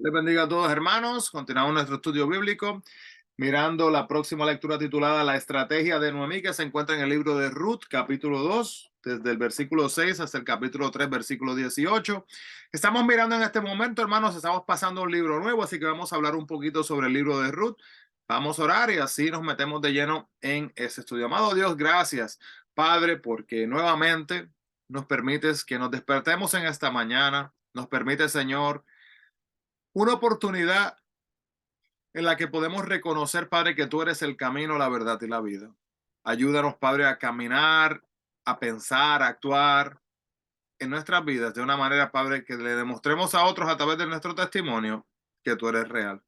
Les bendiga a todos, hermanos. Continuamos nuestro estudio bíblico, mirando la próxima lectura titulada La estrategia de Noemí, que se encuentra en el libro de Ruth, capítulo 2, desde el versículo 6 hasta el capítulo 3, versículo 18. Estamos mirando en este momento, hermanos, estamos pasando un libro nuevo, así que vamos a hablar un poquito sobre el libro de Ruth. Vamos a orar y así nos metemos de lleno en ese estudio. Amado Dios, gracias, Padre, porque nuevamente nos permites que nos despertemos en esta mañana. Nos permite, Señor, una oportunidad en la que podemos reconocer, Padre, que tú eres el camino, la verdad y la vida. Ayúdanos, Padre, a caminar, a pensar, a actuar en nuestras vidas de una manera, Padre, que le demostremos a otros a través de nuestro testimonio que tú eres real.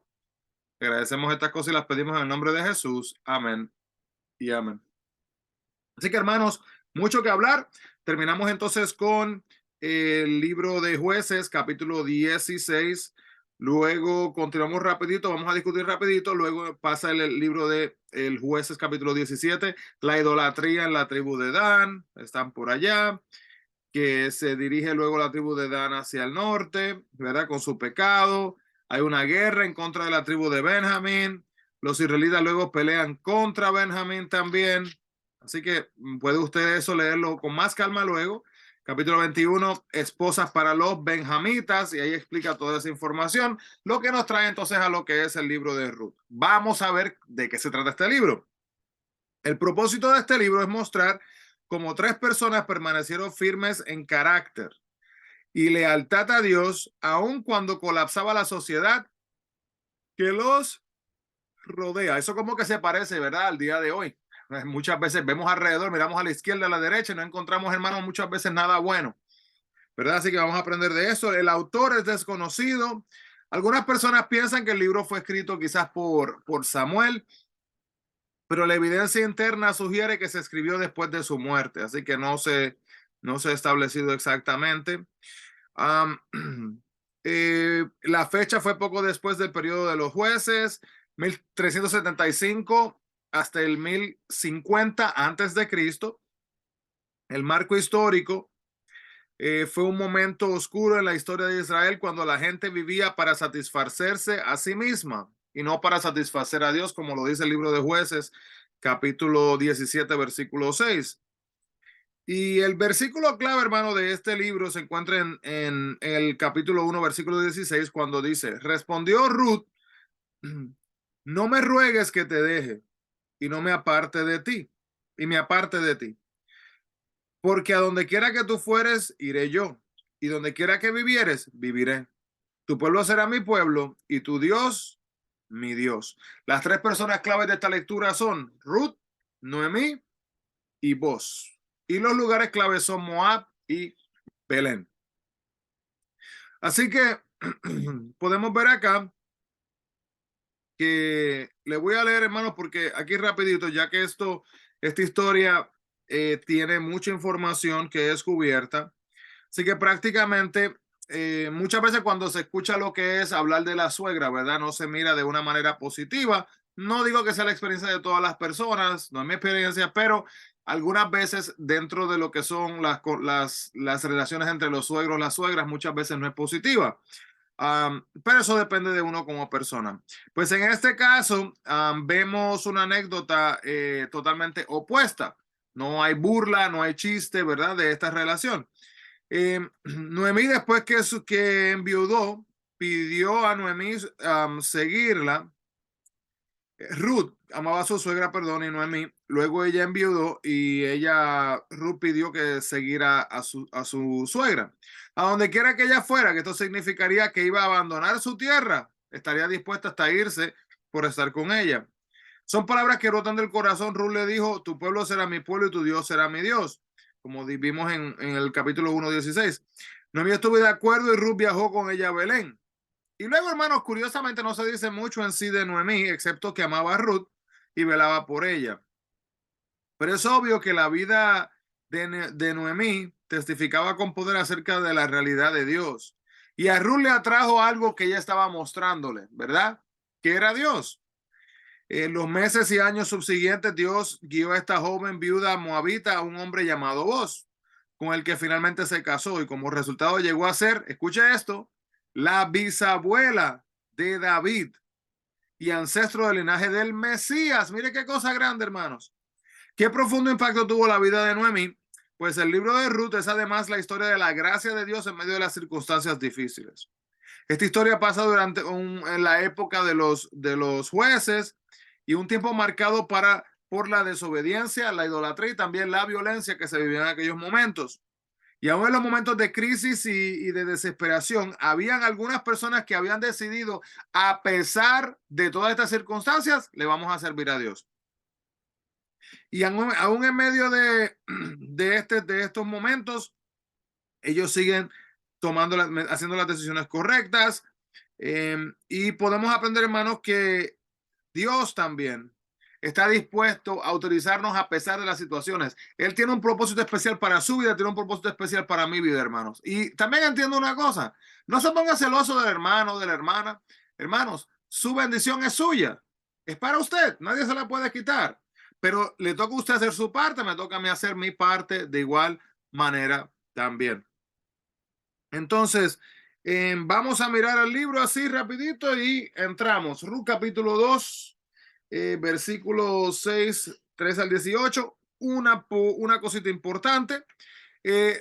Te agradecemos estas cosas y las pedimos en el nombre de Jesús. Amén y amén. Así que, hermanos, mucho que hablar. Terminamos entonces con el libro de Jueces, capítulo 16. Luego continuamos rapidito, vamos a discutir rapidito. Luego pasa el libro de el Jueces, capítulo 17, la idolatría en la tribu de Dan. Están por allá, que se dirige luego la tribu de Dan hacia el norte, ¿verdad? Con su pecado. Hay una guerra en contra de la tribu de Benjamín. Los israelitas luego pelean contra Benjamín también. Así que puede usted eso leerlo con más calma luego. Capítulo 21, esposas para los benjamitas, y ahí explica toda esa información, lo que nos trae entonces a lo que es el libro de Ruth. Vamos a ver de qué se trata este libro. El propósito de este libro es mostrar cómo tres personas permanecieron firmes en carácter y lealtad a Dios, aun cuando colapsaba la sociedad que los rodea. Eso como que se parece, ¿verdad?, al día de hoy. Muchas veces vemos alrededor, miramos a la izquierda, a la derecha, y no encontramos, hermanos, muchas veces nada bueno, ¿verdad? Así que vamos a aprender de eso. El autor es desconocido. Algunas personas piensan que el libro fue escrito quizás por Samuel, pero la evidencia interna sugiere que se escribió después de su muerte, así que no se ha establecido exactamente. Um, la fecha fue poco después del periodo de los jueces, 1375 hasta el 1050 antes de Cristo. El marco histórico fue un momento oscuro en la historia de Israel cuando la gente vivía para satisfacerse a sí misma y no para satisfacer a Dios, como lo dice el libro de Jueces, capítulo 17, versículo 6. Y el versículo clave, hermano, de este libro se encuentra en el capítulo 1, versículo 16, cuando dice, respondió Ruth, no me ruegues que te deje y no me aparte de ti, y me aparte de ti, porque a donde quiera que tú fueres, iré yo, y donde quiera que vivieres, viviré. Tu pueblo será mi pueblo, y tu Dios, mi Dios. Las tres personas claves de esta lectura son Ruth, Noemí y Boz. Y los lugares claves son Moab y Belén. Así que podemos ver acá que le voy a leer, hermanos, porque aquí rapidito, ya que esta historia tiene mucha información que es cubierta. Así que prácticamente muchas veces cuando se escucha lo que es hablar de la suegra, ¿verdad? No se mira de una manera positiva. No digo que sea la experiencia de todas las personas, no es mi experiencia, pero algunas veces dentro de lo que son las relaciones entre los suegros y las suegras, muchas veces no es positiva. Pero eso depende de uno como persona. Pues en este caso, vemos una anécdota totalmente opuesta. No hay burla, no hay chiste, ¿verdad? De esta relación. Noemí, después que enviudó, pidió a Noemí seguirla. Ruth amaba a su suegra, perdón, y Noemí. Luego ella enviudó y Ruth pidió que siguiera a su suegra. A donde quiera que ella fuera, que esto significaría que iba a abandonar su tierra, estaría dispuesta hasta irse por estar con ella. Son palabras que rotan del corazón. Ruth le dijo, tu pueblo será mi pueblo y tu Dios será mi Dios, como vimos en el capítulo 1:16. Noemí estuvo de acuerdo y Ruth viajó con ella a Belén. Y luego, hermanos, curiosamente no se dice mucho en sí de Noemí, excepto que amaba a Ruth y velaba por ella. Pero es obvio que la vida de Noemí testificaba con poder acerca de la realidad de Dios. Y a Ruth le atrajo algo que ella estaba mostrándole, ¿verdad? Que era Dios. En los meses y años subsiguientes, Dios guió a esta joven viuda moabita a un hombre llamado Boz, con el que finalmente se casó y como resultado llegó a ser, escuche esto, la bisabuela de David y ancestro del linaje del Mesías. Mire qué cosa grande, hermanos. Qué profundo impacto tuvo la vida de Noemí. Pues el libro de Ruth es además la historia de la gracia de Dios en medio de las circunstancias difíciles. Esta historia pasa en la época de los jueces y un tiempo marcado por la desobediencia, la idolatría y también la violencia que se vivía en aquellos momentos. Y aún en los momentos de crisis y de desesperación, habían algunas personas que habían decidido, a pesar de todas estas circunstancias, le vamos a servir a Dios. Y aún en medio de estos momentos, ellos siguen haciendo las decisiones correctas. Y podemos aprender, hermanos, que Dios también está dispuesto a autorizarnos a pesar de las situaciones. Él tiene un propósito especial para su vida, tiene un propósito especial para mi vida, hermanos. Y también entiendo una cosa, no se ponga celoso del hermano o de la hermana. Hermanos, su bendición es suya, es para usted, nadie se la puede quitar. Pero le toca a usted hacer su parte, me toca a mí hacer mi parte de igual manera también. Entonces, vamos a mirar el libro así rapidito y entramos. Ruth capítulo 2, versículos 6, 3 al 18. Una cosita importante.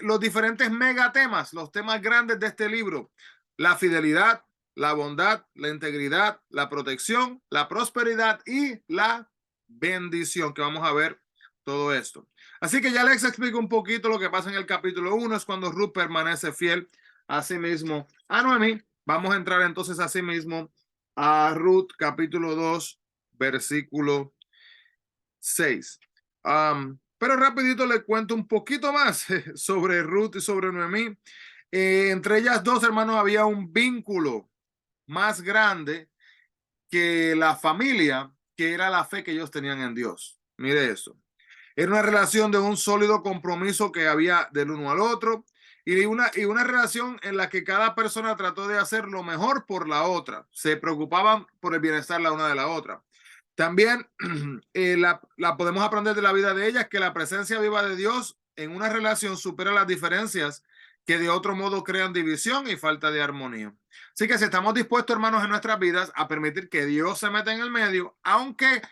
Los diferentes megatemas, los temas grandes de este libro. La fidelidad, la bondad, la integridad, la protección, la prosperidad y la bendición, que vamos a ver todo esto. Así que ya les explico un poquito lo que pasa en el capítulo 1, es cuando Ruth permanece fiel a sí mismo a Noemí. Vamos a entrar entonces a sí mismo a Ruth capítulo 2, versículo 6. Pero rapidito le cuento un poquito más sobre Ruth y sobre Noemí. Entre ellas dos, hermanos, había un vínculo más grande que la familia, que era la fe que ellos tenían en Dios. Mire eso. Era una relación de un sólido compromiso que había del uno al otro y una relación en la que cada persona trató de hacer lo mejor por la otra. Se preocupaban por el bienestar la una de la otra. También la podemos aprender de la vida de ellas, que la presencia viva de Dios en una relación supera las diferencias que de otro modo crean división y falta de armonía. Así que si estamos dispuestos, hermanos, en nuestras vidas a permitir que Dios se meta en el medio, aunque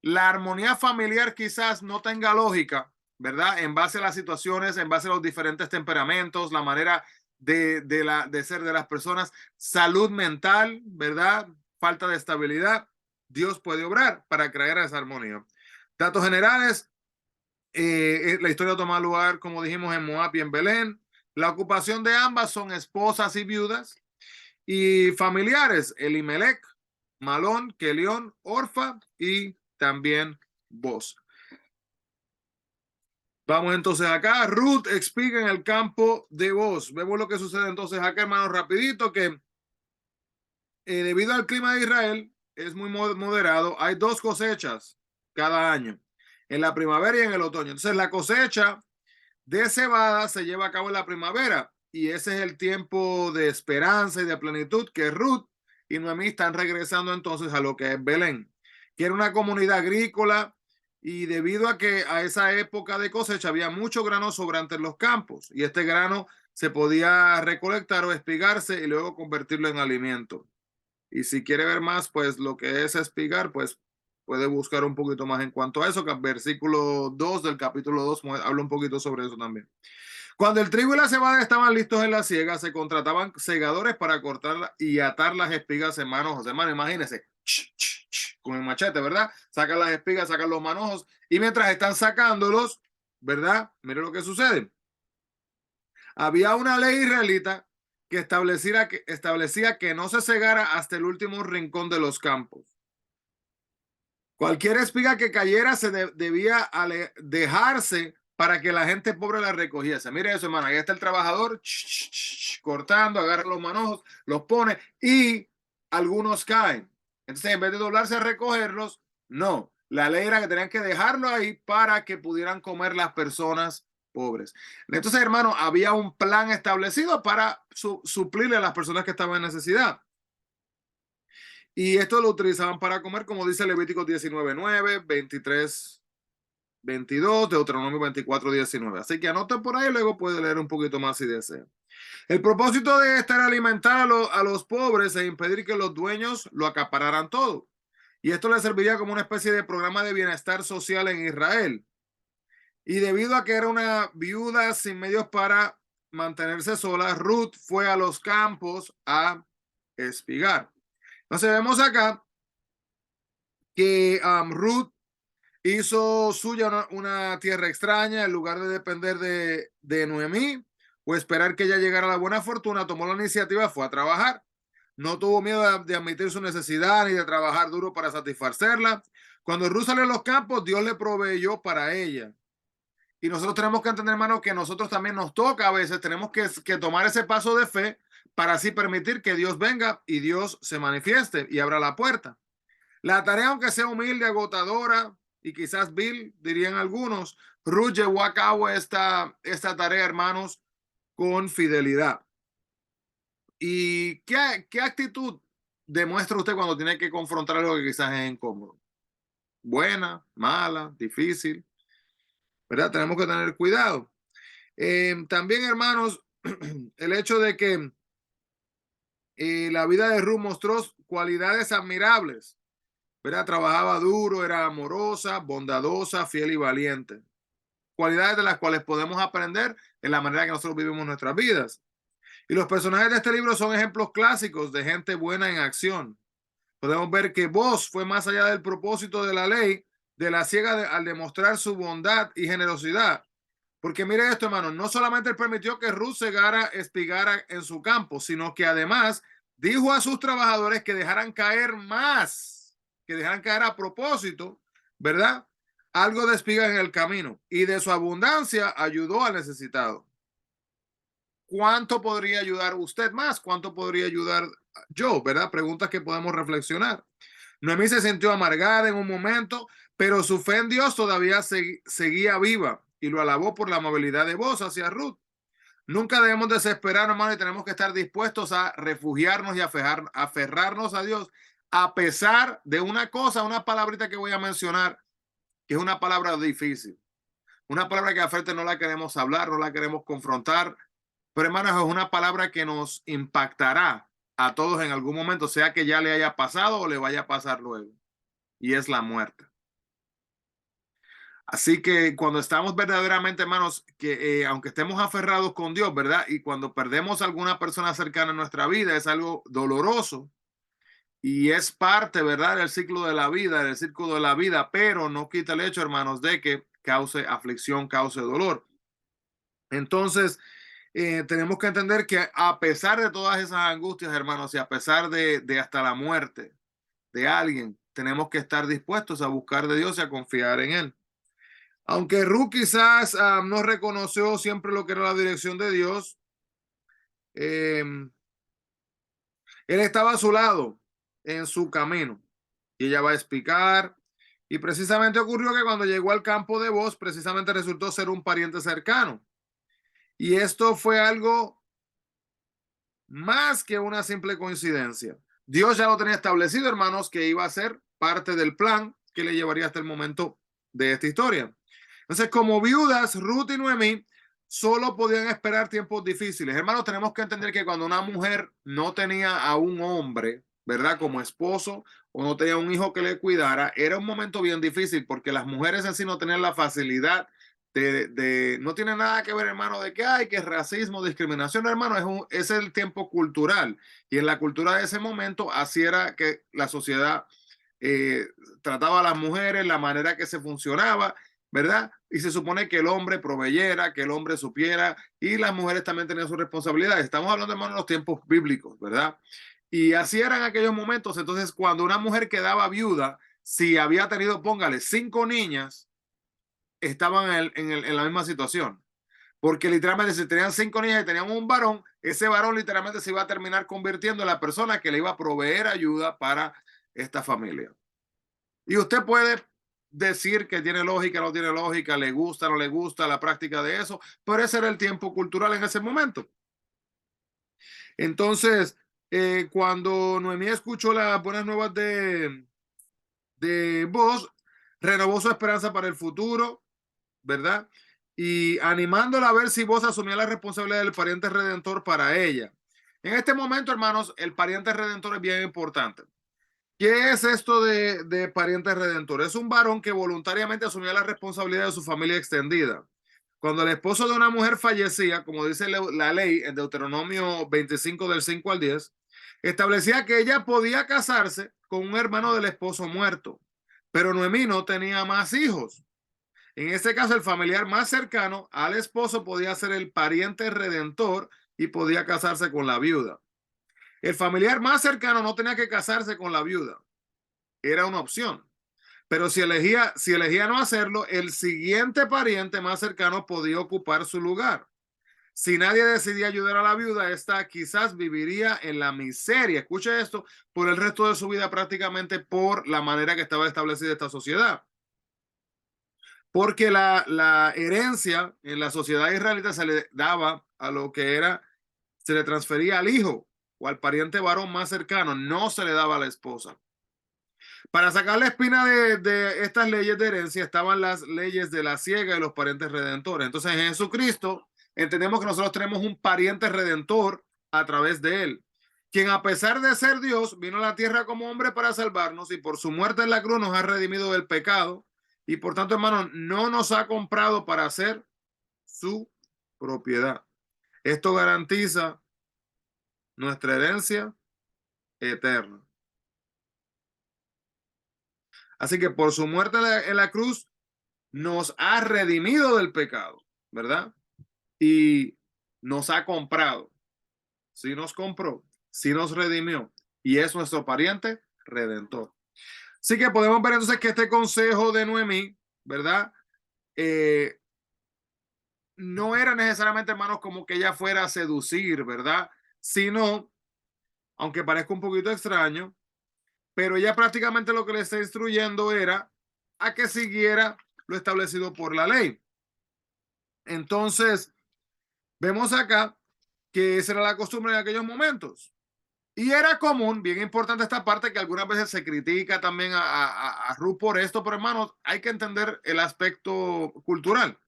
la armonía familiar quizás no tenga lógica, ¿verdad? En base a las situaciones, en base a los diferentes temperamentos, la manera de ser de las personas, salud mental, ¿verdad? Falta de estabilidad. Dios puede obrar para crear esa armonía. Datos generales, la historia toma lugar, como dijimos, en Moab y en Belén. La ocupación de ambas son esposas y viudas. Y familiares, Elimelech, Malón, Kelión, Orfa y también Boz. Vamos entonces acá. Ruth explica en el campo de Boz. Vemos lo que sucede entonces acá, hermanos, rapidito, que debido al clima de Israel, es muy moderado. Hay 2 cosechas cada año, en la primavera y en el otoño. Entonces la cosecha de cebada se lleva a cabo en la primavera y ese es el tiempo de esperanza y de plenitud que Ruth y Noemí están regresando entonces a lo que es Belén, que era una comunidad agrícola, y debido a que a esa época de cosecha había mucho grano sobrante en los campos y este grano se podía recolectar o espigarse y luego convertirlo en alimento. Y si quiere ver más, pues lo que es espigar, pues puede buscar un poquito más en cuanto a eso, que el versículo 2 del capítulo 2 habla un poquito sobre eso también. Cuando el trigo y la cebada estaban listos en la siega, se contrataban segadores para cortar y atar las espigas en manojos. Hermano, imagínense, con el machete, ¿verdad? Sacan las espigas, sacan los manojos, y mientras están sacándolos, ¿verdad? Mire lo que sucede. Había una ley israelita que establecía que no se cegara hasta el último rincón de los campos. Cualquier espiga que cayera debía dejarse para que la gente pobre la recogiese. Mire eso, hermano. Ahí está el trabajador cortando, agarra los manojos, los pone y algunos caen. Entonces, en vez de doblarse a recogerlos, no. La ley era que tenían que dejarlo ahí para que pudieran comer las personas pobres. Entonces, hermano, había un plan establecido para suplirle a las personas que estaban en necesidad. Y esto lo utilizaban para comer, como dice Levítico 19:9, 23:22, Deuteronomio 24:19. Así que anoten por ahí, luego puede leer un poquito más si desea. El propósito de esta era alimentar a los pobres e impedir que los dueños lo acapararan todo. Y esto le serviría como una especie de programa de bienestar social en Israel. Y debido a que era una viuda sin medios para mantenerse sola, Ruth fue a los campos a espigar. Entonces vemos acá que Ruth hizo suya una tierra extraña en lugar de depender de Noemí o esperar que ella llegara a la buena fortuna, tomó la iniciativa, fue a trabajar. No tuvo miedo de admitir su necesidad ni de trabajar duro para satisfacerla. Cuando Ruth salió a los campos, Dios le proveyó para ella. Y nosotros tenemos que entender, hermano, que nosotros también nos toca a veces, tenemos que tomar ese paso de fe para así permitir que Dios venga y Dios se manifieste y abra la puerta. La tarea, aunque sea humilde, agotadora y quizás vil, dirían algunos, Ruth llevó a cabo esta tarea, hermanos, con fidelidad. ¿Y qué actitud demuestra usted cuando tiene que confrontar algo que quizás es incómodo? Buena, mala, difícil, ¿verdad? Tenemos que tener cuidado. También, hermanos, el hecho de que la vida de Ruth mostró cualidades admirables, ¿verdad? Trabajaba duro, era amorosa, bondadosa, fiel y valiente. Cualidades de las cuales podemos aprender en la manera que nosotros vivimos nuestras vidas. Y los personajes de este libro son ejemplos clásicos de gente buena en acción. Podemos ver que Boaz fue más allá del propósito de la ley, de la ciega al demostrar su bondad y generosidad. Porque mire esto, hermano, no solamente él permitió que Ruth espigara en su campo, sino que además dijo a sus trabajadores que dejaran caer más, que dejaran caer a propósito, ¿verdad? Algo de espiga en el camino, y de su abundancia ayudó al necesitado. ¿Cuánto podría ayudar usted más? ¿Cuánto podría ayudar yo? ¿Verdad? Preguntas que podemos reflexionar. Noemí se sintió amargada en un momento, pero su fe en Dios todavía seguía viva y lo alabó por la amabilidad de voz hacia Ruth. Nunca debemos desesperar, hermano, y tenemos que estar dispuestos a refugiarnos y a aferrarnos a Dios, a pesar de una cosa, una palabrita que voy a mencionar, que es una palabra difícil. Una palabra que a frente no la queremos hablar, no la queremos confrontar, pero hermanos, es una palabra que nos impactará a todos en algún momento, sea que ya le haya pasado o le vaya a pasar luego, y es la muerte. Así que cuando estamos verdaderamente, hermanos, que aunque estemos aferrados con Dios, ¿verdad? Y cuando perdemos a alguna persona cercana en nuestra vida, es algo doloroso y es parte, ¿verdad? Del ciclo de la vida, del círculo de la vida, pero no quita el hecho, hermanos, de que cause aflicción, cause dolor. Entonces, tenemos que entender que a pesar de todas esas angustias, hermanos, y a pesar de hasta la muerte de alguien, tenemos que estar dispuestos a buscar de Dios y a confiar en Él. Aunque Ruth quizás no reconoció siempre lo que era la dirección de Dios, él estaba a su lado en su camino y ella va a explicar. Y precisamente ocurrió que cuando llegó al campo de Boaz, precisamente resultó ser un pariente cercano. Y esto fue algo más que una simple coincidencia. Dios ya lo tenía establecido, hermanos, que iba a ser parte del plan que le llevaría hasta el momento de esta historia. Entonces, como viudas, Ruth y Noemí solo podían esperar tiempos difíciles. Hermanos, tenemos que entender que cuando una mujer no tenía a un hombre, ¿verdad? Como esposo o no tenía un hijo que le cuidara, era un momento bien difícil porque las mujeres en sí no tenían la facilidad no tiene nada que ver, hermano, de que hay que racismo, discriminación, hermano, es el tiempo cultural. Y en la cultura de ese momento, así era que la sociedad trataba a las mujeres, la manera que se funcionaba, ¿verdad? Y se supone que el hombre proveyera, que el hombre supiera, y las mujeres también tenían sus responsabilidades. Estamos hablando, hermano, de los tiempos bíblicos, ¿verdad? Y así eran aquellos momentos. Entonces, cuando una mujer quedaba viuda, si había tenido, póngale, 5 niñas, estaban en la misma situación. Porque literalmente si tenían 5 niñas y tenían un varón, ese varón literalmente se iba a terminar convirtiendo en la persona que le iba a proveer ayuda para esta familia. Y usted puede decir que tiene lógica, no tiene lógica, le gusta, no le gusta la práctica de eso, pero ese era el tiempo cultural en ese momento. Entonces, cuando Noemí escuchó las buenas nuevas de Boaz, renovó su esperanza para el futuro, ¿verdad? y animándola a ver si vos asumía la responsabilidad del pariente redentor para ella. En este momento, hermanos, el pariente redentor es bien importante. ¿Qué es esto de pariente redentor? Es un varón que voluntariamente asumía la responsabilidad de su familia extendida. Cuando el esposo de una mujer fallecía, como dice la ley en Deuteronomio 25 del 5 al 10, establecía que ella podía casarse con un hermano del esposo muerto, pero Noemí no tenía más hijos. En este caso, el familiar más cercano al esposo podía ser el pariente redentor y podía casarse con la viuda. El familiar más cercano no tenía que casarse con la viuda, era una opción. Pero si elegía no hacerlo, el siguiente pariente más cercano podía ocupar su lugar. Si nadie decidía ayudar a la viuda, esta quizás viviría en la miseria, escuche esto, por el resto de su vida prácticamente por la manera que estaba establecida esta sociedad. Porque la herencia en la sociedad israelita se le daba a lo que era, se le transfería al hijo o al pariente varón más cercano, no se le daba a la esposa. Para sacar la espina de estas leyes de herencia estaban las leyes de la siega y los parientes redentores. Entonces en Jesucristo entendemos que nosotros tenemos un pariente redentor a través de él, quien a pesar de ser Dios vino a la tierra como hombre para salvarnos y por su muerte en la cruz nos ha redimido del pecado y por tanto, hermanos, no nos ha comprado para ser su propiedad. Esto garantiza nuestra herencia eterna. Así que por su muerte en la cruz nos ha redimido del pecado, ¿verdad? Y nos ha comprado. Sí nos compró, sí nos redimió y es nuestro pariente redentor. Así que podemos ver entonces que este consejo de Noemí, ¿verdad? No era necesariamente, hermanos, como que ella fuera a seducir, ¿verdad? Sino, aunque parezca un poquito extraño, pero ella prácticamente lo que le está instruyendo era a que siguiera lo establecido por la ley. Entonces, vemos acá que esa era la costumbre en aquellos momentos. Y era común, bien importante esta parte, que algunas veces se critica también a Ruth por esto, pero hermanos, hay que entender el aspecto cultural.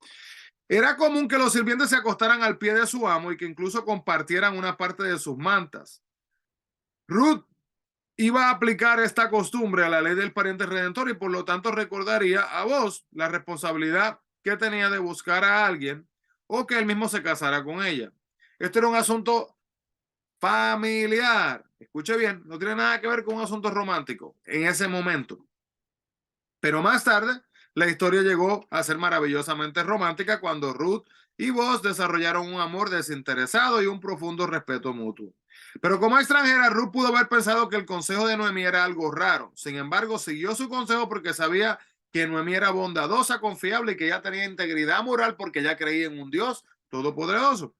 Era común que los sirvientes se acostaran al pie de su amo y que incluso compartieran una parte de sus mantas. Ruth iba a aplicar esta costumbre a la ley del pariente redentor y por lo tanto recordaría a vos la responsabilidad que tenía de buscar a alguien o que él mismo se casara con ella. Esto era un asunto familiar. Escuche bien, no tiene nada que ver con un asunto romántico en ese momento. Pero más tarde, la historia llegó a ser maravillosamente romántica cuando Ruth y Boaz desarrollaron un amor desinteresado y un profundo respeto mutuo. Pero como extranjera, Ruth pudo haber pensado que el consejo de Noemí era algo raro. Sin embargo, siguió su consejo porque sabía que Noemí era bondadosa, confiable y que ella tenía integridad moral porque ella creía en un Dios todopoderoso.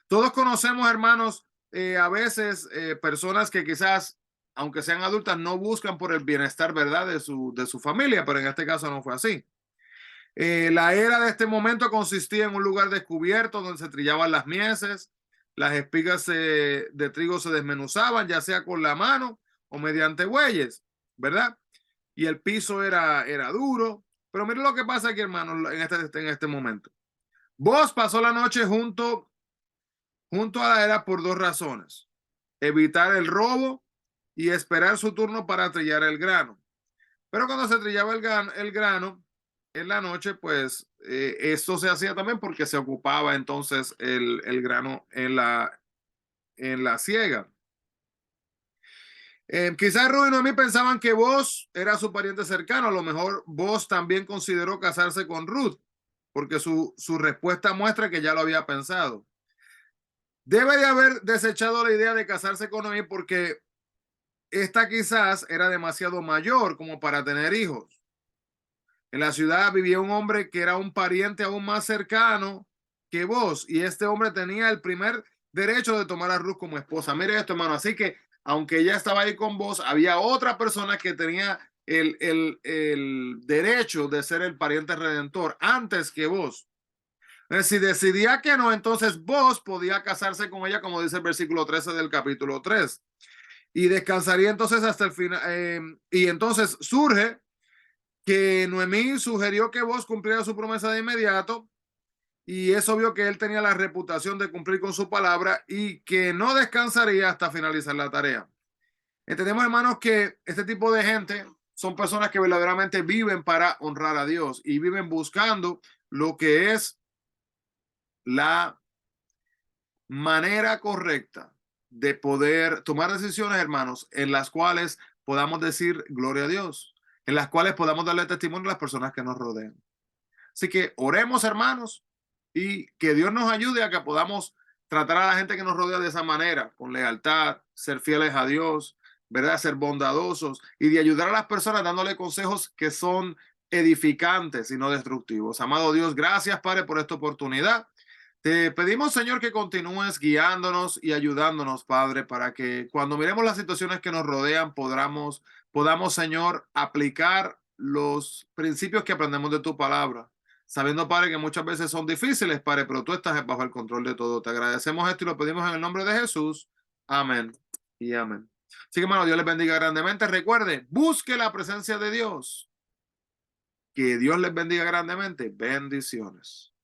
Todos conocemos, hermanos, a veces personas que quizás, aunque sean adultas, no buscan por el bienestar, ¿verdad?, de su familia, pero en este caso no fue así. La era de este momento consistía en un lugar descubierto donde se trillaban las mieses, las espigas de trigo se desmenuzaban, ya sea con la mano o mediante bueyes, ¿verdad? Y el piso era duro. Pero miren lo que pasa aquí, hermanos, en este momento. Vos pasó la noche junto a la era por dos razones: evitar el robo y esperar su turno para trillar el grano. Pero cuando se trillaba el grano en la noche, pues esto se hacía también porque se ocupaba entonces el grano en la siega. Quizás Ruth y Noemí pensaban que Boaz era su pariente cercano. A lo mejor Boaz también consideró casarse con Ruth, porque su respuesta muestra que ya lo había pensado. Debe de haber desechado la idea de casarse con Noemí porque esta quizás era demasiado mayor como para tener hijos. En la ciudad vivía un hombre que era un pariente aún más cercano que vos, y este hombre tenía el primer derecho de tomar a Ruth como esposa. Mire esto, hermano. Así que, aunque ella estaba ahí con vos, había otra persona que tenía el derecho de ser el pariente redentor antes que vos. Si decidía que no, entonces vos podía casarse con ella, como dice el versículo 13 del capítulo 3. Y descansaría entonces hasta el final. Y entonces surge que Noemí sugirió que vos cumpliera su promesa de inmediato y es obvio que él tenía la reputación de cumplir con su palabra y que no descansaría hasta finalizar la tarea. Entendemos, hermanos, que este tipo de gente son personas que verdaderamente viven para honrar a Dios y viven buscando lo que es la manera correcta de poder tomar decisiones, hermanos, en las cuales podamos decir gloria a Dios, en las cuales podamos darle testimonio a las personas que nos rodean. Así que oremos, hermanos, y que Dios nos ayude a que podamos tratar a la gente que nos rodea de esa manera, con lealtad, ser fieles a Dios, ¿verdad? Ser bondadosos y de ayudar a las personas dándole consejos que son edificantes y no destructivos. Amado Dios, gracias, Padre, por esta oportunidad. Te pedimos, Señor, que continúes guiándonos y ayudándonos, Padre, para que cuando miremos las situaciones que nos rodean podamos, Señor, aplicar los principios que aprendemos de tu palabra, sabiendo, Padre, que muchas veces son difíciles, Padre, pero tú estás bajo el control de todo. Te agradecemos esto y lo pedimos en el nombre de Jesús. Amén y amén. Así que, hermano, Dios les bendiga grandemente. Recuerde, busque la presencia de Dios. Que Dios les bendiga grandemente. Bendiciones.